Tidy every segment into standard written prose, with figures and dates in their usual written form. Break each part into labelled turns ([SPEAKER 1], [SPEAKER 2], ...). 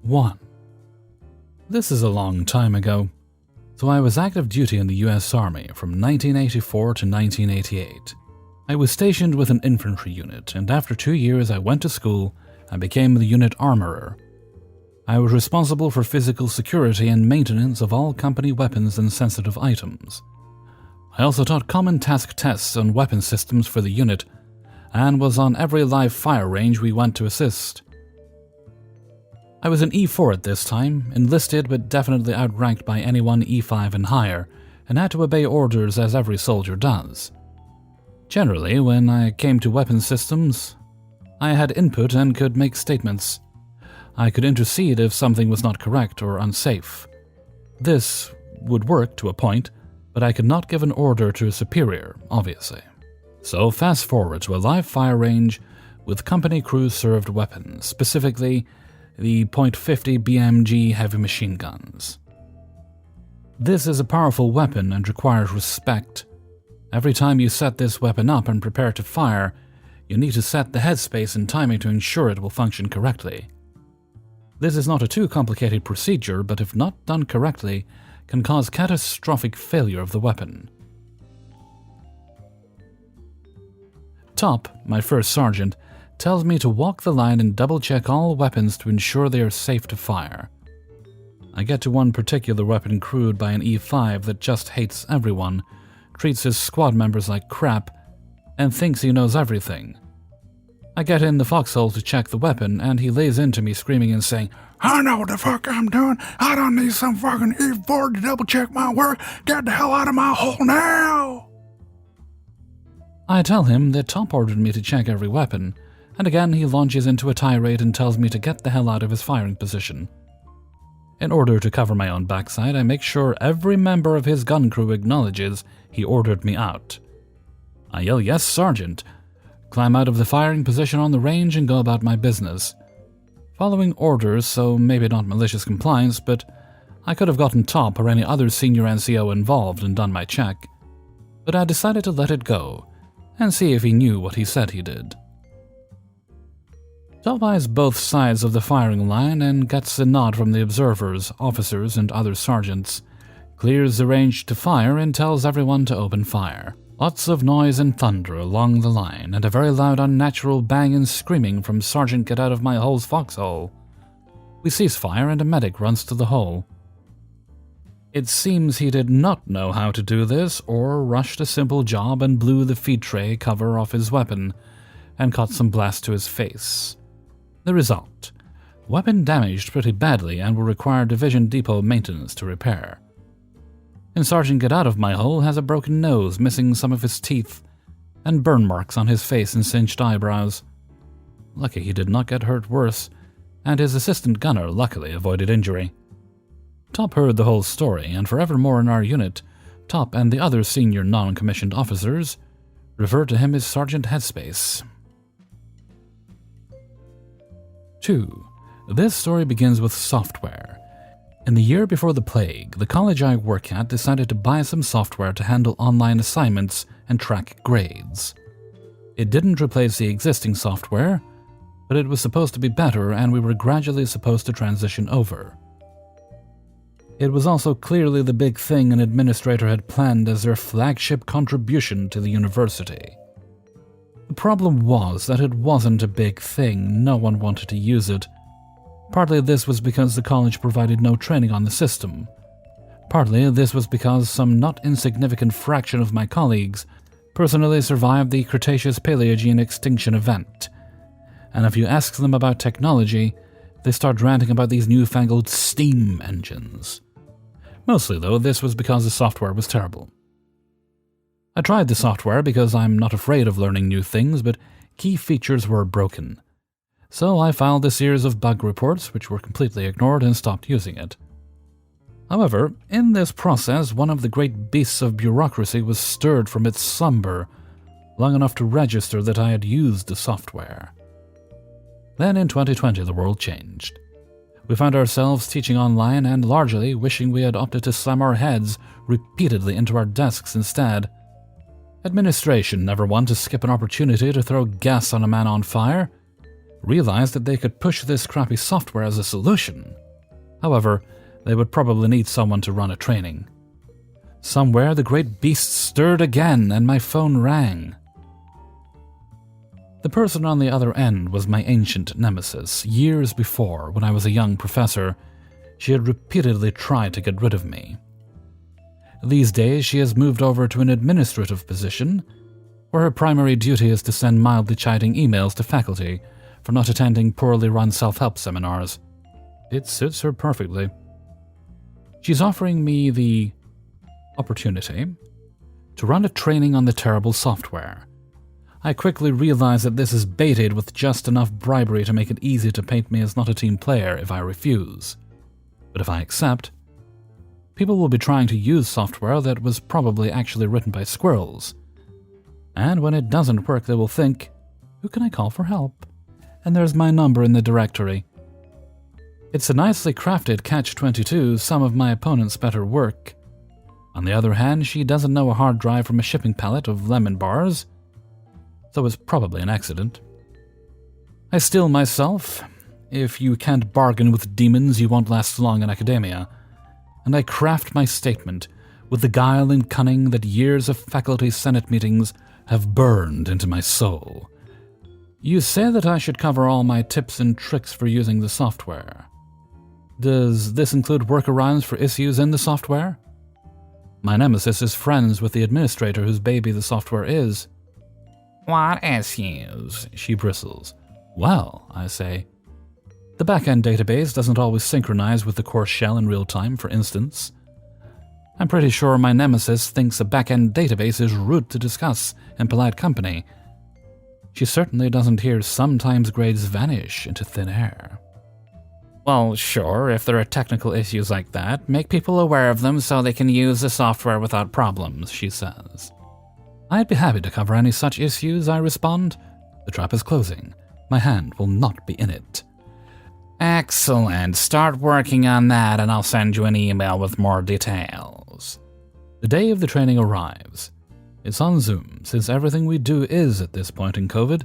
[SPEAKER 1] 1. This is a long time ago. So I was active duty in the US Army from 1984 to 1988. I was stationed with an infantry unit, and after 2 years I went to school and became the unit armorer. I was responsible for physical security and maintenance of all company weapons and sensitive items. I also taught common task tests on weapon systems for the unit, and was on every live fire range we went to assist. I was an E4 at this time, enlisted but definitely outranked by anyone E5 and higher, and had to obey orders as every soldier does. Generally, when I came to weapon systems, I had input and could make statements. I could intercede if something was not correct or unsafe. This would work to a point, but I could not give an order to a superior, obviously. So fast forward to a live fire range with company crew-served weapons, specifically the .50 BMG heavy machine guns. This is a powerful weapon and requires respect. Every time you set this weapon up and prepare to fire, you need to set the headspace and timing to ensure it will function correctly. This is not a too complicated procedure, but if not done correctly, can cause catastrophic failure of the weapon. Top, my first sergeant, tells me to walk the line and double-check all weapons to ensure they are safe to fire. I get to one particular weapon crewed by an E5 that just hates everyone, treats his squad members like crap, and thinks he knows everything. I get in the foxhole to check the weapon, and he lays into me screaming and saying, "I know what the fuck I'm doing. I don't need some fucking E4 to double-check my work. Get the hell out of my hole now!" I tell him that Top ordered me to check every weapon, and again he launches into a tirade and tells me to get the hell out of his firing position. In order to cover my own backside, I make sure every member of his gun crew acknowledges he ordered me out. I yell, "Yes, Sergeant," climb out of the firing position on the range and go about my business. Following orders, so maybe not malicious compliance, but I could have gotten Top or any other senior NCO involved and done my check. But I decided to let it go and see if he knew what he said he did. Top eyes both sides of the firing line and gets a nod from the observers, officers, and other sergeants, clears the range to fire and tells everyone to open fire. Lots of noise and thunder along the line, and a very loud unnatural bang and screaming from Sergeant Get Out of My Hole's foxhole. We cease fire and a medic runs to the hole. It seems he did not know how to do this, or rushed a simple job and blew the feed tray cover off his weapon, and caught some blast to his face. The result: weapon damaged pretty badly and will require Division Depot maintenance to repair. And Sergeant Get Out of My Hole has a broken nose, missing some of his teeth, and burn marks on his face and singed eyebrows. Lucky he did not get hurt worse, and his assistant gunner luckily avoided injury. Top heard the whole story, and forevermore in our unit, Top and the other senior non-commissioned officers refer to him as Sergeant Headspace. 2. This story begins with software. In the year before the plague, the college I work at decided to buy some software to handle online assignments and track grades. It didn't replace the existing software, but it was supposed to be better, and we were gradually supposed to transition over. It was also clearly the big thing an administrator had planned as their flagship contribution to the university. The problem was that it wasn't a big thing, no one wanted to use it. Partly this was because the college provided no training on the system. Partly this was because some not insignificant fraction of my colleagues personally survived the Cretaceous-Paleogene extinction event. And if you ask them about technology, they start ranting about these newfangled steam engines. Mostly, though, this was because the software was terrible. I tried the software because I'm not afraid of learning new things, but key features were broken. So I filed a series of bug reports, which were completely ignored, and stopped using it. However, in this process, one of the great beasts of bureaucracy was stirred from its slumber long enough to register that I had used the software. Then in 2020, the world changed. We found ourselves teaching online and largely wishing we had opted to slam our heads repeatedly into our desks instead. Administration never one to skip an opportunity to throw gas on a man on fire, realized that they could push this crappy software as a solution. However, they would probably need someone to run a training. Somewhere the great beast stirred again and my phone rang. The person on the other end was my ancient nemesis. Years before, when I was a young professor, she had repeatedly tried to get rid of me. These days, she has moved over to an administrative position, where her primary duty is to send mildly chiding emails to faculty for not attending poorly run self-help seminars. It suits her perfectly. She's offering me the opportunity to run a training on the terrible software. I quickly realize that this is baited with just enough bribery to make it easy to paint me as not a team player if I refuse. But if I accept, people will be trying to use software that was probably actually written by squirrels. And when it doesn't work, they will think, who can I call for help? And there's my number in the directory. It's a nicely crafted catch-22, some of my opponent's better work. On the other hand, she doesn't know a hard drive from a shipping pallet of lemon bars, so it's probably an accident. I steel myself. If you can't bargain with demons, you won't last long in academia. And I craft my statement with the guile and cunning that years of faculty senate meetings have burned into my soul. You say that I should cover all my tips and tricks for using the software. Does this include workarounds for issues in the software? My nemesis is friends with the administrator whose baby the software is. What issues? She bristles. Well, I say, the backend database doesn't always synchronize with the core shell in real time, for instance. I'm pretty sure my nemesis thinks a backend database is rude to discuss in polite company. She certainly doesn't hear sometimes grades vanish into thin air. Well, sure, if there are technical issues like that, make people aware of them so they can use the software without problems, she says. I'd be happy to cover any such issues, I respond. The trap is closing. My hand will not be in it. Excellent. Start working on that and I'll send you an email with more details. The day of the training arrives. It's on Zoom, since everything we do is at this point in COVID,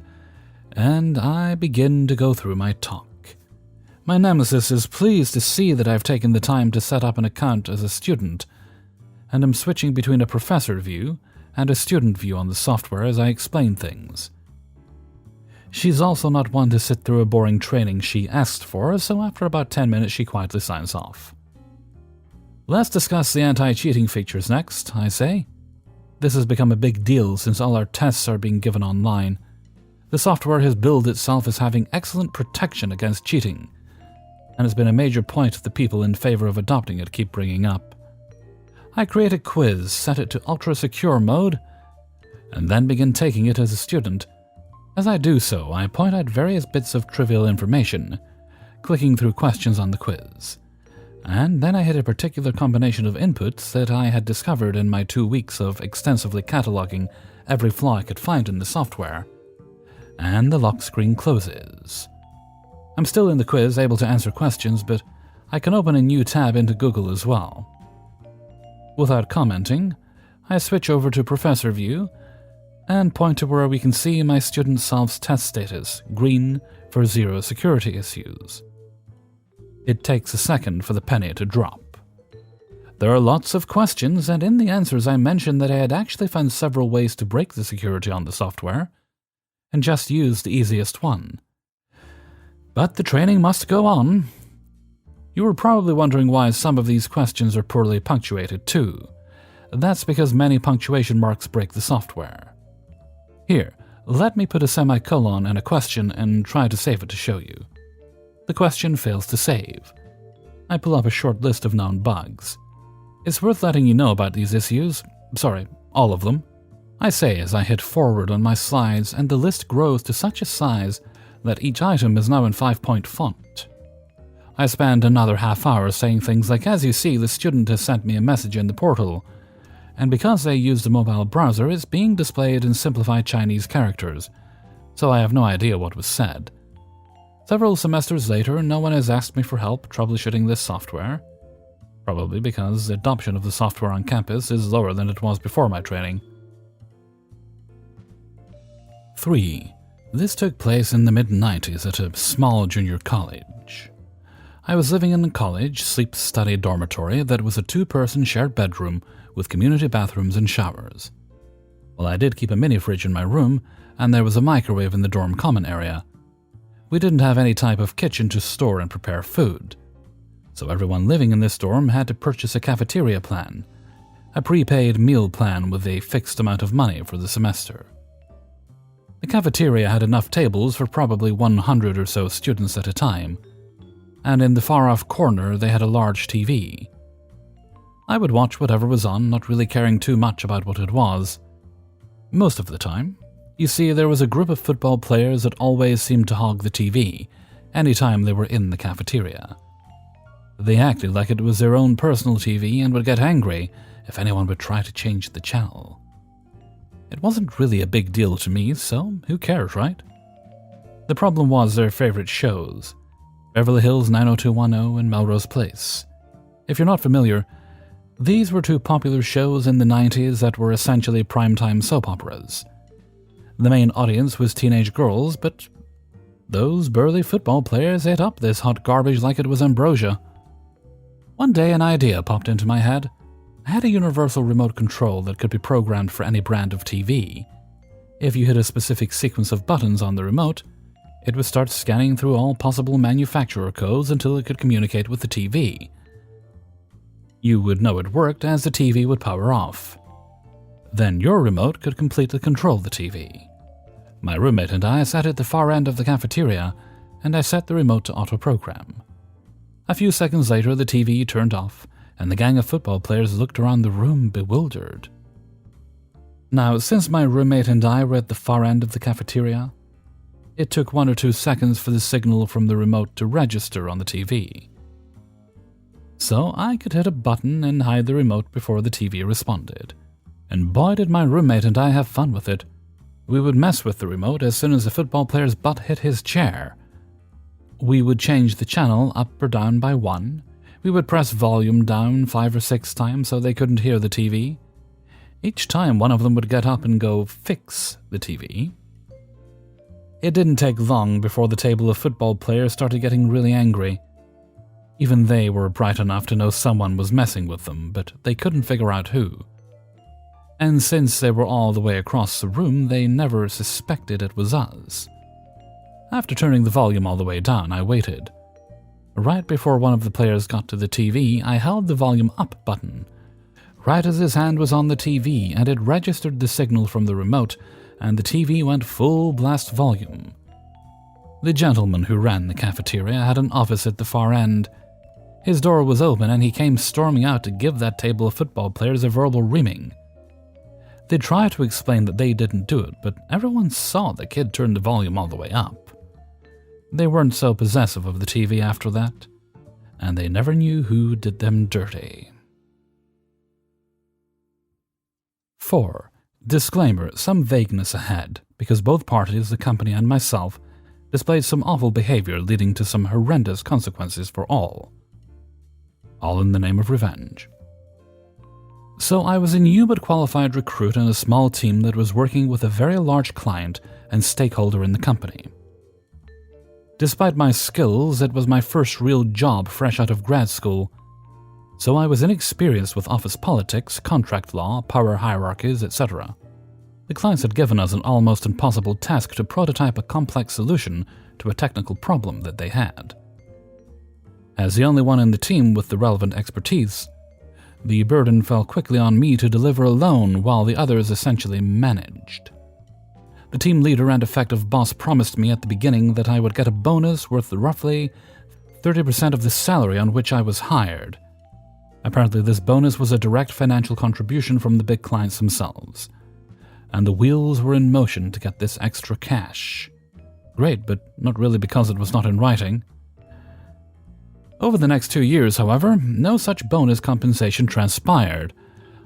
[SPEAKER 1] and I begin to go through my talk. My nemesis is pleased to see that I've taken the time to set up an account as a student, and am switching between a professor view and a student view on the software as I explain things. She's also not one to sit through a boring training she asked for, so after about 10 minutes she quietly signs off. Let's discuss the anti-cheating features next, I say. This has become a big deal since all our tests are being given online. The software has billed itself as having excellent protection against cheating, and it's been a major point the people in favor of adopting it keep bringing up. I create a quiz, set it to ultra-secure mode, and then begin taking it as a student. As I do so, I point out various bits of trivial information, clicking through questions on the quiz. And then I hit a particular combination of inputs that I had discovered in my 2 weeks of extensively cataloging every flaw I could find in the software. And the lock screen closes. I'm still in the quiz, able to answer questions, but I can open a new tab into Google as well. Without commenting, I switch over to Professor View and point to where we can see my student solves test status, green for 0 security issues. It takes a second for the penny to drop. There are lots of questions, and in the answers I mentioned that I had actually found several ways to break the security on the software, and just used the easiest one. But the training must go on. You were probably wondering why some of these questions are poorly punctuated too. That's because many punctuation marks break the software. Here, let me put a semicolon and a question and try to save it to show you. The question fails to save. I pull up a short list of known bugs. It's worth letting you know about these issues. Sorry, all of them. I say as I hit forward on my slides, and the list grows to such a size that each item is now in 5-point font. I spend another half hour saying things like, as you see, the student has sent me a message in the portal, and because they used a mobile browser, it's being displayed in simplified Chinese characters, so I have no idea what was said. Several semesters later, no one has asked me for help troubleshooting this software, probably because the adoption of the software on campus is lower than it was before my training. 3. This took place in the mid-90s at a small junior college. I was living in a college sleep-study dormitory that was a 2-person shared bedroom with community bathrooms and showers. Well, I did keep a mini-fridge in my room, and there was a microwave in the dorm common area. We didn't have any type of kitchen to store and prepare food, so everyone living in this dorm had to purchase a cafeteria plan, a prepaid meal plan with a fixed amount of money for the semester. The cafeteria had enough tables for probably 100 or so students at a time, and in the far-off corner they had a large TV. I would watch whatever was on, not really caring too much about what it was. Most of the time, you see, there was a group of football players that always seemed to hog the TV anytime they were in the cafeteria. They acted like it was their own personal TV and would get angry if anyone would try to change the channel. It wasn't really a big deal to me, so who cares, right? The problem was their favorite shows, Beverly Hills 90210 and Melrose Place. If you're not familiar, these were 2 popular shows in the 90s that were essentially primetime soap operas. The main audience was teenage girls, but those burly football players ate up this hot garbage like it was ambrosia. One day an idea popped into my head. I had a universal remote control that could be programmed for any brand of TV. If you hit a specific sequence of buttons on the remote, it would start scanning through all possible manufacturer codes until it could communicate with the TV. You would know it worked as the TV would power off. Then your remote could completely control the TV. My roommate and I sat at the far end of the cafeteria, and I set the remote to auto-program. A few seconds later, the TV turned off, and the gang of football players looked around the room bewildered. Now, since my roommate and I were at the far end of the cafeteria, it took 1 or 2 seconds for the signal from the remote to register on the TV. So I could hit a button and hide the remote before the TV responded. And boy did my roommate and I have fun with it. We would mess with the remote as soon as the football player's butt hit his chair. We would change the channel up or down by 1. We would press volume down 5 or 6 times so they couldn't hear the TV. Each time one of them would get up and go fix the TV. It didn't take long before the table of football players started getting really angry. Even they were bright enough to know someone was messing with them, but they couldn't figure out who. And since they were all the way across the room, they never suspected it was us. After turning the volume all the way down, I waited. Right before one of the players got to the TV, I held the volume up button. Right as his hand was on the TV, and it registered the signal from the remote, and the TV went full blast volume. The gentleman who ran the cafeteria had an office at the far end. His door was open, and he came storming out to give that table of football players a verbal reaming. They tried to explain that they didn't do it, but everyone saw the kid turn the volume all the way up. They weren't so possessive of the TV after that, and they never knew who did them dirty. 4. Disclaimer, some vagueness ahead, because both parties, the company and myself, displayed some awful behavior leading to some horrendous consequences for all. All in the name of revenge. So I was a new but qualified recruit in a small team that was working with a very large client and stakeholder in the company. Despite my skills, it was my first real job fresh out of grad school, so I was inexperienced with office politics, contract law, power hierarchies, etc. The clients had given us an almost impossible task to prototype a complex solution to a technical problem that they had. As the only one in the team with the relevant expertise, the burden fell quickly on me to deliver alone while the others essentially managed. The team leader and effective boss promised me at the beginning that I would get a bonus worth roughly 30% of the salary on which I was hired. Apparently this bonus was a direct financial contribution from the big clients themselves, and the wheels were in motion to get this extra cash. Great, but not really because it was not in writing. Over the next 2 years, however, no such bonus compensation transpired.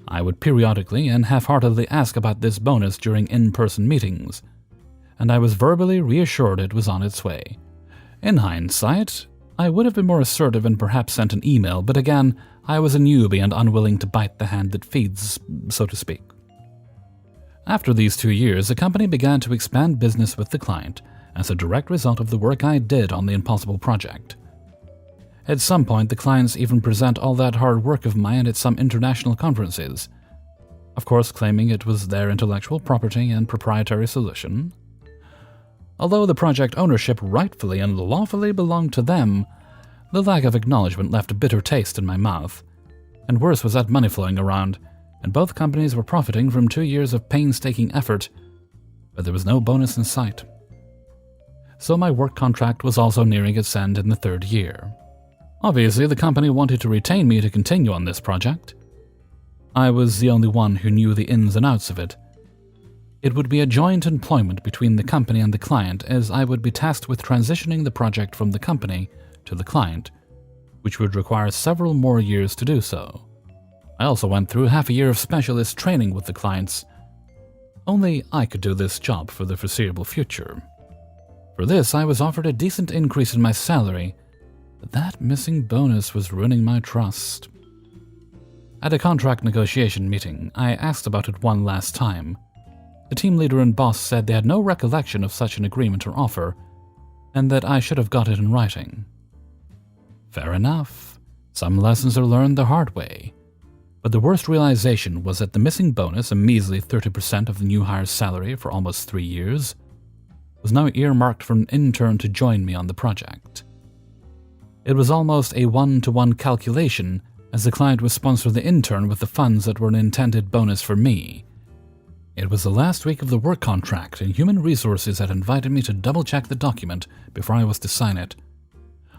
[SPEAKER 1] I would periodically and half-heartedly ask about this bonus during in-person meetings, and I was verbally reassured it was on its way. In hindsight, I would have been more assertive and perhaps sent an email, but again, I was a newbie and unwilling to bite the hand that feeds, so to speak. After these 2 years, the company began to expand business with the client as a direct result of the work I did on the Impossible project. At some point, the clients even present all that hard work of mine at some international conferences, of course claiming it was their intellectual property and proprietary solution. Although the project ownership rightfully and lawfully belonged to them, the lack of acknowledgement left a bitter taste in my mouth, and worse was that money flowing around, and both companies were profiting from 2 years of painstaking effort, but there was no bonus in sight. So my work contract was also nearing its end in the 3rd year. Obviously, the company wanted to retain me to continue on this project. I was the only one who knew the ins and outs of it. It would be a joint employment between the company and the client, as I would be tasked with transitioning the project from the company to the client, which would require several more years to do so. I also went through half a year of specialist training with the clients. Only I could do this job for the foreseeable future. For this, I was offered a decent increase in my salary, but that missing bonus was ruining my trust. At a contract negotiation meeting, I asked about it one last time. The team leader and boss said they had no recollection of such an agreement or offer, and that I should have got it in writing. Fair enough. Some lessons are learned the hard way. But the worst realization was that the missing bonus, a measly 30% of the new hire's salary for almost 3 years, was now earmarked for an intern to join me on the project. It was almost a 1-to-1 calculation, as the client would sponsor the intern with the funds that were an intended bonus for me. It was the last week of the work contract, and Human Resources had invited me to double-check the document before I was to sign it.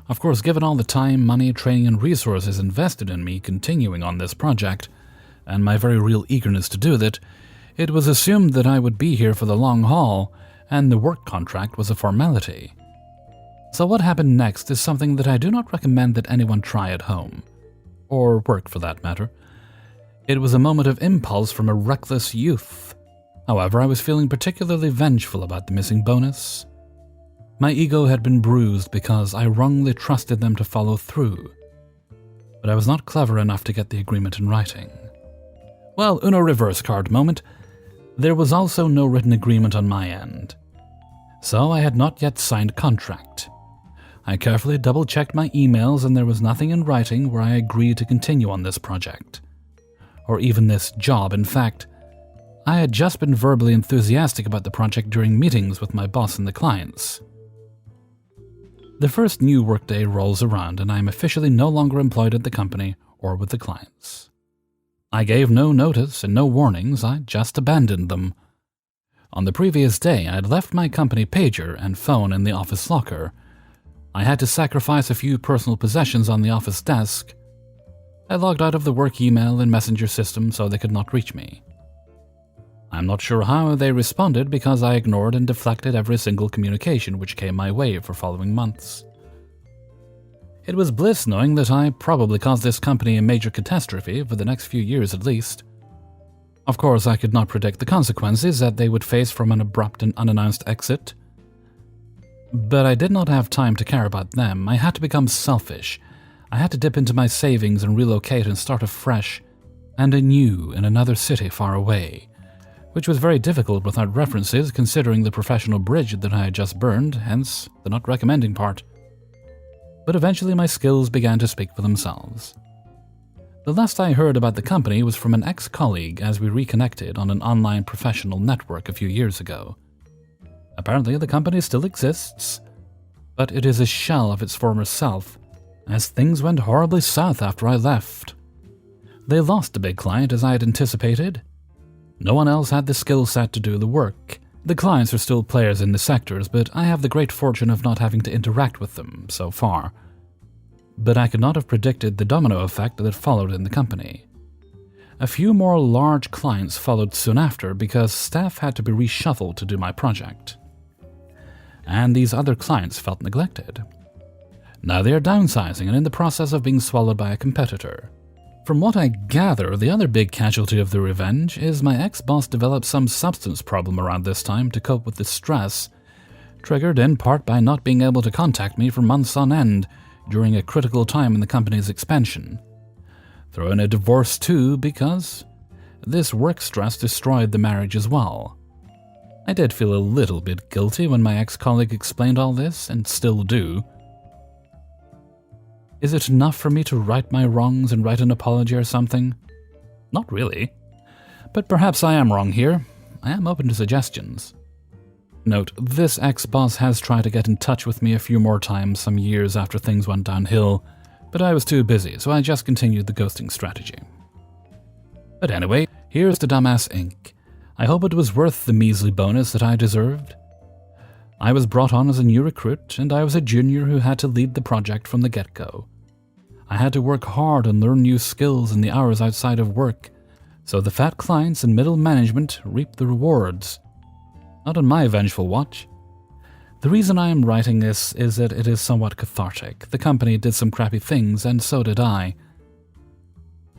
[SPEAKER 1] Of course, given all the time, money, training, and resources invested in me continuing on this project, and my very real eagerness to do that, it was assumed that I would be here for the long haul, and the work contract was a formality. So what happened next is something that I do not recommend that anyone try at home. Or work, for that matter. It was a moment of impulse from a reckless youth. However, I was feeling particularly vengeful about the missing bonus. My ego had been bruised because I wrongly trusted them to follow through. But I was not clever enough to get the agreement in writing. Well, Uno reverse card moment. There was also no written agreement on my end. So I had not yet signed contract. I carefully double-checked my emails, and there was nothing in writing where I agreed to continue on this project. Or even this job. In fact, I had just been verbally enthusiastic about the project during meetings with my boss and the clients. The first new workday rolls around, and I am officially no longer employed at the company or with the clients. I gave no notice and no warnings, I just abandoned them. On the previous day, I had left my company pager and phone in the office locker. I had to sacrifice a few personal possessions on the office desk. I logged out of the work email and messenger system so they could not reach me. I'm not sure how they responded because I ignored and deflected every single communication which came my way for following months. It was bliss knowing that I probably caused this company a major catastrophe for the next few years at least. Of course, I could not predict the consequences that they would face from an abrupt and unannounced exit. But I did not have time to care about them. I had to become selfish. I had to dip into my savings and relocate and start afresh, and anew in another city far away, which was very difficult without references considering the professional bridge that I had just burned, hence the not recommending part. But eventually my skills began to speak for themselves. The last I heard about the company was from an ex-colleague as we reconnected on an online professional network a few years ago. Apparently the company still exists, but it is a shell of its former self, as things went horribly south after I left. They lost a big client as I had anticipated. No one else had the skill set to do the work. The clients are still players in the sectors, but I have the great fortune of not having to interact with them so far. But I could not have predicted the domino effect that followed in the company. A few more large clients followed soon after because staff had to be reshuffled to do my project. And these other clients felt neglected. Now they are downsizing and in the process of being swallowed by a competitor. From what I gather, the other big casualty of the revenge is my ex-boss developed some substance problem around this time to cope with the stress, triggered in part by not being able to contact me for months on end during a critical time in the company's expansion. Throw in a divorce too because, this work stress destroyed the marriage as well. I did feel a little bit guilty when my ex-colleague explained all this, and still do. Is it enough for me to right my wrongs and write an apology or something? Not really. But perhaps I am wrong here. I am open to suggestions. Note, this ex-boss has tried to get in touch with me a few more times some years after things went downhill, but I was too busy, so I just continued the ghosting strategy. But anyway, here's to Dumbass Inc. I hope it was worth the measly bonus that I deserved. I was brought on as a new recruit, and I was a junior who had to lead the project from the get-go. I had to work hard and learn new skills in the hours outside of work, so the fat clients and middle management reaped the rewards. Not on my vengeful watch. The reason I am writing this is that it is somewhat cathartic. The company did some crappy things, and so did I.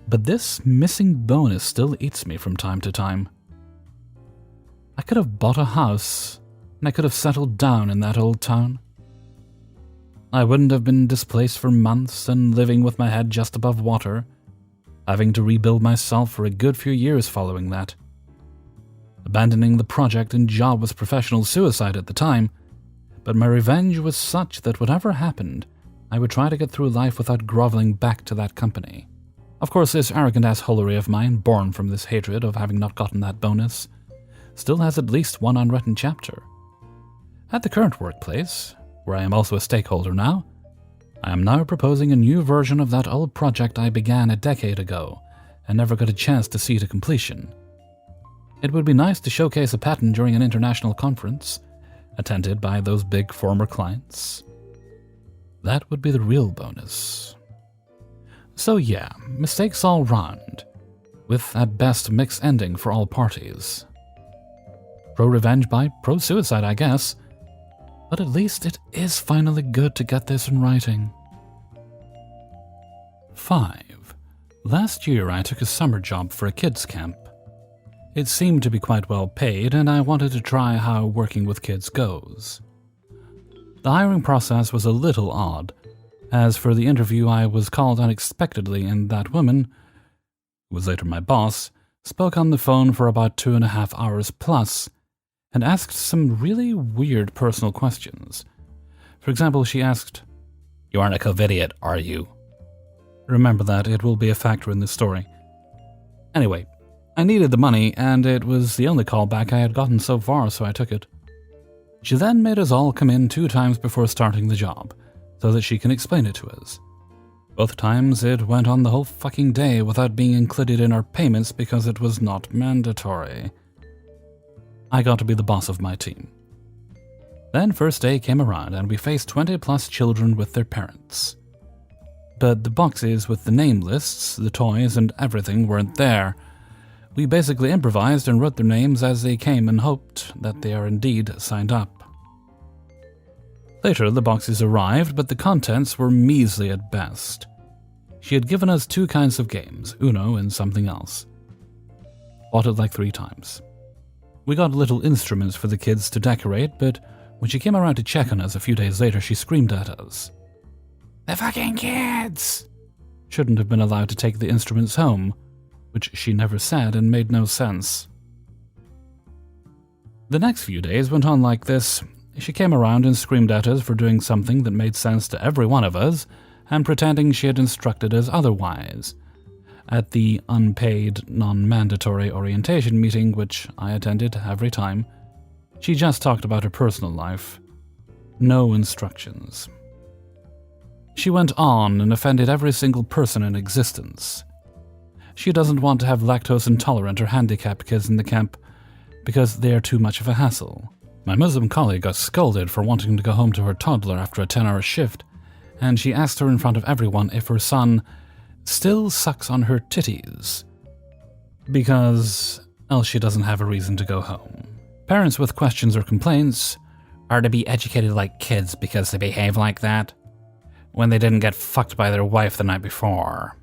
[SPEAKER 1] But this missing bonus still eats me from time to time. I could have bought a house, and I could have settled down in that old town. I wouldn't have been displaced for months and living with my head just above water, having to rebuild myself for a good few years following that. Abandoning the project and job was professional suicide at the time, but my revenge was such that whatever happened, I would try to get through life without groveling back to that company. Of course, this arrogant assholery of mine, born from this hatred of having not gotten that bonus, still has at least one unwritten chapter. At the current workplace, where I am also a stakeholder now, I am now proposing a new version of that old project I began a decade ago and never got a chance to see to completion. It would be nice to showcase a patent during an international conference, attended by those big former clients. That would be the real bonus. So yeah, mistakes all round, with at best mixed ending for all parties. Pro-revenge by pro-suicide, I guess. But at least it is finally good to get this in writing. 5. Last year I took a summer job for a kids' camp. It seemed to be quite well paid, and I wanted to try how working with kids goes. The hiring process was a little odd. As for the interview, I was called unexpectedly, and that woman, who was later my boss, spoke on the phone for about 2.5 hours plus, and asked some really weird personal questions. For example, she asked, "You aren't a COVIDiot, are you?" Remember that, it will be a factor in this story. Anyway, I needed the money, and it was the only callback I had gotten so far, so I took it. She then made us all come in 2 times before starting the job, so that she can explain it to us. Both times it went on the whole fucking day without being included in our payments because it was not mandatory. I got to be the boss of my team. Then first day came around and we faced 20 plus children with their parents. But the boxes with the name lists, the toys and everything weren't there. We basically improvised and wrote their names as they came and hoped that they are indeed signed up. Later the boxes arrived, but the contents were measly at best. She had given us 2 kinds of games, Uno and something else. Bought it like 3 times. We got little instruments for the kids to decorate, but when she came around to check on us a few days later, she screamed at us. "The fucking kids!" Shouldn't have been allowed to take the instruments home, which she never said and made no sense. The next few days went on like this. She came around and screamed at us for doing something that made sense to every one of us, and pretending she had instructed us otherwise. At the unpaid, non-mandatory orientation meeting, which I attended every time, she just talked about her personal life. No instructions. She went on and offended every single person in existence. She doesn't want to have lactose intolerant or handicapped kids in the camp because they are too much of a hassle. My Muslim colleague got scolded for wanting to go home to her toddler after a 10-hour shift, and she asked her in front of everyone if her son still sucks on her titties, because else she doesn't have a reason to go home. Parents with questions or complaints are to be educated like kids because they behave like that when they didn't get fucked by their wife the night before.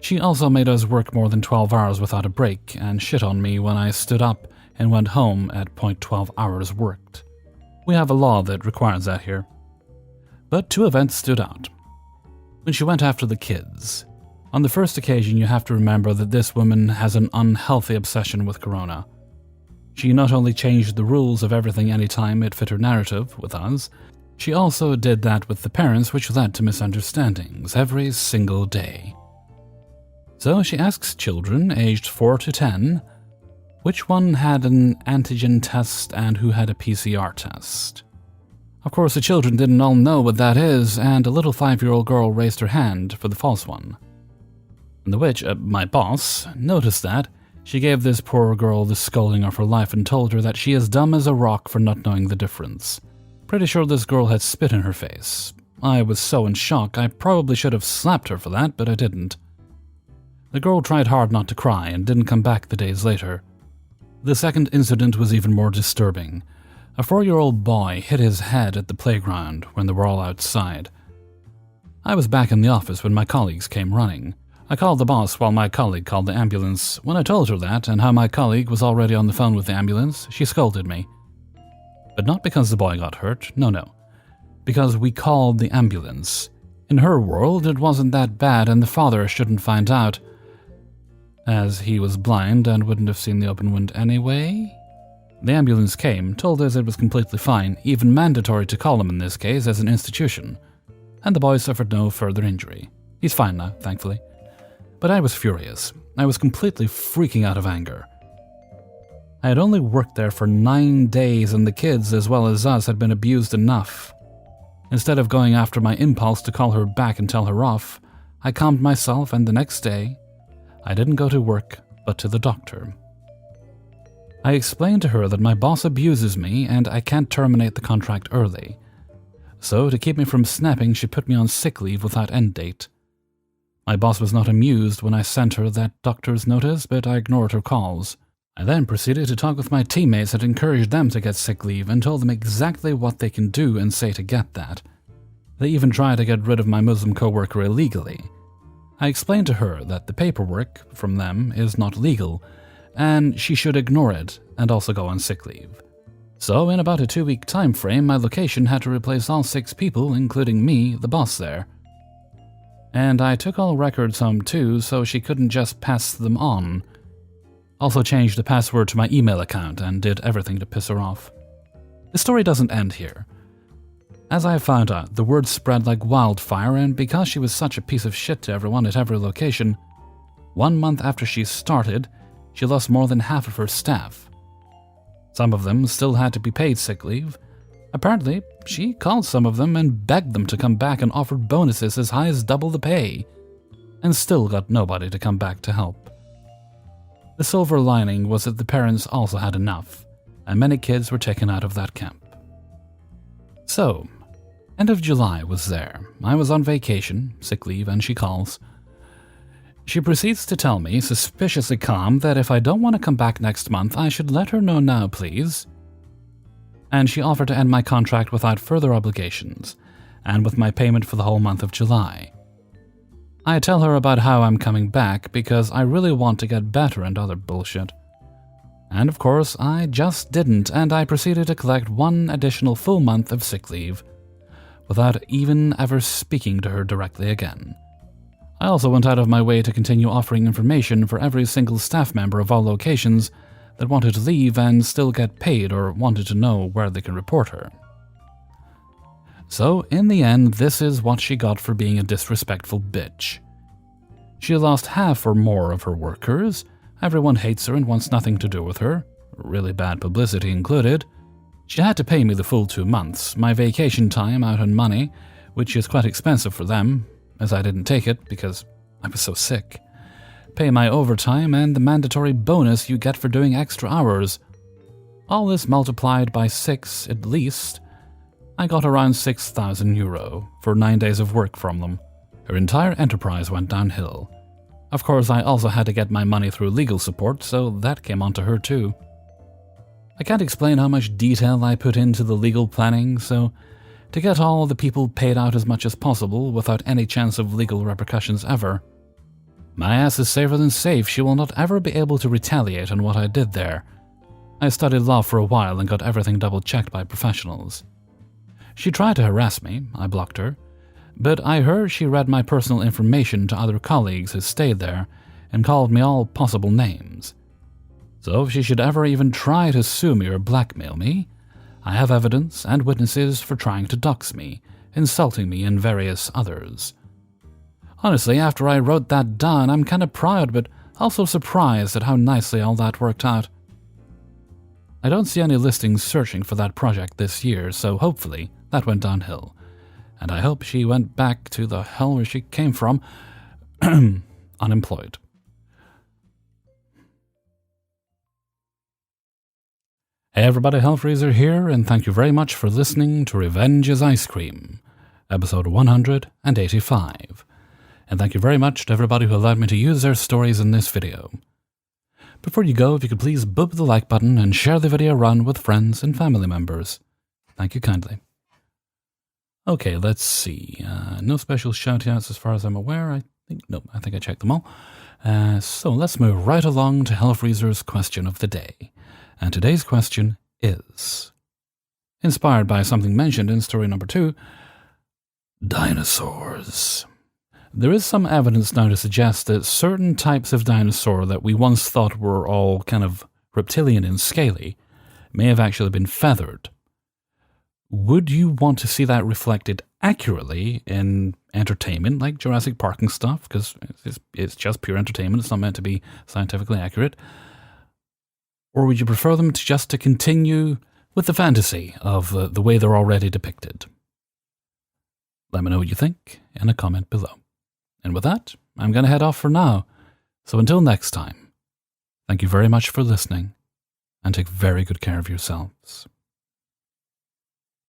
[SPEAKER 1] She also made us work more than 12 hours without a break and shit on me when I stood up and went home at 0.12 hours worked. We have a law that requires that here. But 2 events stood out. When she went after the kids, On the first occasion, you have to remember that this woman has an unhealthy obsession with Corona. She not only changed the rules of everything anytime it fit her narrative with us, she also did that with the parents, which led to misunderstandings every single day. So she asks children aged 4 to 10 which one had an antigen test and who had a PCR test. Of course, the children didn't all know what that is, and a little 5-year-old girl raised her hand for the false one. And the witch, my boss, noticed that. She gave this poor girl the scolding of her life and told her that she is dumb as a rock for not knowing the difference. Pretty sure this girl had spit in her face. I was so in shock, I probably should have slapped her for that, but I didn't. The girl tried hard not to cry and didn't come back the days later. The second incident was even more disturbing. A 4-year-old boy hit his head at the playground when they were all outside. I was back in the office when my colleagues came running. I called the boss while my colleague called the ambulance. When I told her that and how my colleague was already on the phone with the ambulance, she scolded me. But not because the boy got hurt, no. Because we called the ambulance. In her world, it wasn't that bad and the father shouldn't find out, as he was blind and wouldn't have seen the open wound anyway. The ambulance came, told us it was completely fine, even mandatory to call him in this case as an institution, and the boy suffered no further injury. He's fine now, thankfully. But I was furious. I was completely freaking out of anger. I had only worked there for 9 days and the kids as well as us had been abused enough. Instead of going after my impulse to call her back and tell her off, I calmed myself and the next day, I didn't go to work, but to the doctor. I explained to her that my boss abuses me and I can't terminate the contract early. So, to keep me from snapping, she put me on sick leave without end date. My boss was not amused when I sent her that doctor's notice, but I ignored her calls. I then proceeded to talk with my teammates and encouraged them to get sick leave and told them exactly what they can do and say to get that. They even tried to get rid of my Muslim coworker illegally. I explained to her that the paperwork from them is not legal, and she should ignore it and also go on sick leave. So, in about a 2-week time frame, my location had to replace all 6 people, including me, the boss there. And I took all records home too, so she couldn't just pass them on. Also changed the password to my email account and did everything to piss her off. The story doesn't end here. As I found out, the word spread like wildfire, and because she was such a piece of shit to everyone at every location, 1 month after she started, she lost more than half of her staff. Some of them still had to be paid sick leave. Apparently, she called some of them and begged them to come back and offered bonuses as high as double the pay, and still got nobody to come back to help. The silver lining was that the parents also had enough, and many kids were taken out of that camp. So, end of July was there. I was on vacation, sick leave, and she calls. She proceeds to tell me, suspiciously calm, that if I don't want to come back next month, I should let her know now, please. And she offered to end my contract without further obligations, and with my payment for the whole month of July. I tell her about how I'm coming back because I really want to get better and other bullshit. And of course, I just didn't, and I proceeded to collect 1 additional full month of sick leave, without even ever speaking to her directly again. I also went out of my way to continue offering information for every single staff member of all locations that wanted to leave and still get paid or wanted to know where they can report her. So, in the end, this is what she got for being a disrespectful bitch. She lost half or more of her workers. Everyone hates her and wants nothing to do with her, really bad publicity included. She had to pay me the full 2 months, my vacation time out on money, which is quite expensive for them, as I didn't take it because I was so sick. Pay my overtime and the mandatory bonus you get for doing extra hours. All this multiplied by 6 at least, I got around €6,000 for 9 days of work from them. Her entire enterprise went downhill. Of course, I also had to get my money through legal support, so that came onto her too. I can't explain how much detail I put into the legal planning, so to get all the people paid out as much as possible without any chance of legal repercussions ever. My ass is safer than safe. She will not ever be able to retaliate on what I did there. I studied law for a while and got everything double-checked by professionals. She tried to harass me. I blocked her. but I heard she read my personal information to other colleagues who stayed there and called me all possible names. So if she should ever even try to sue me or blackmail me, I have evidence and witnesses for trying to dox me, insulting me, and various others. Honestly, after I wrote that down, I'm kinda proud, but also surprised at how nicely all that worked out. I don't see any listings searching for that project this year, so hopefully that went downhill. And I hope she went back to the hell where she came from, unemployed. Hey everybody, Hellfreezer here, and thank you very much for listening to Revenge is Ice Cream, episode 185. And thank you very much to everybody who allowed me to use their stories in this video. Before you go, if you could please boop the like button and share the video around with friends and family members. Thank you kindly. Okay, let's see. No special shout-outs as far as I'm aware. I think I checked them all. So let's move right along to Hellfreezer's question of the day. And today's question is, inspired by something mentioned in story number 2, dinosaurs. There is some evidence now to suggest that certain types of dinosaur that we once thought were all kind of reptilian and scaly may have actually been feathered. Would you want to see that reflected accurately in entertainment, like Jurassic Park and stuff? Because it's just pure entertainment, it's not meant to be scientifically accurate. Or would you prefer them to continue with the fantasy of the way they're already depicted? Let me know what you think in a comment below. And with that, I'm going to head off for now. So until next time, thank you very much for listening, and take very good care of yourselves.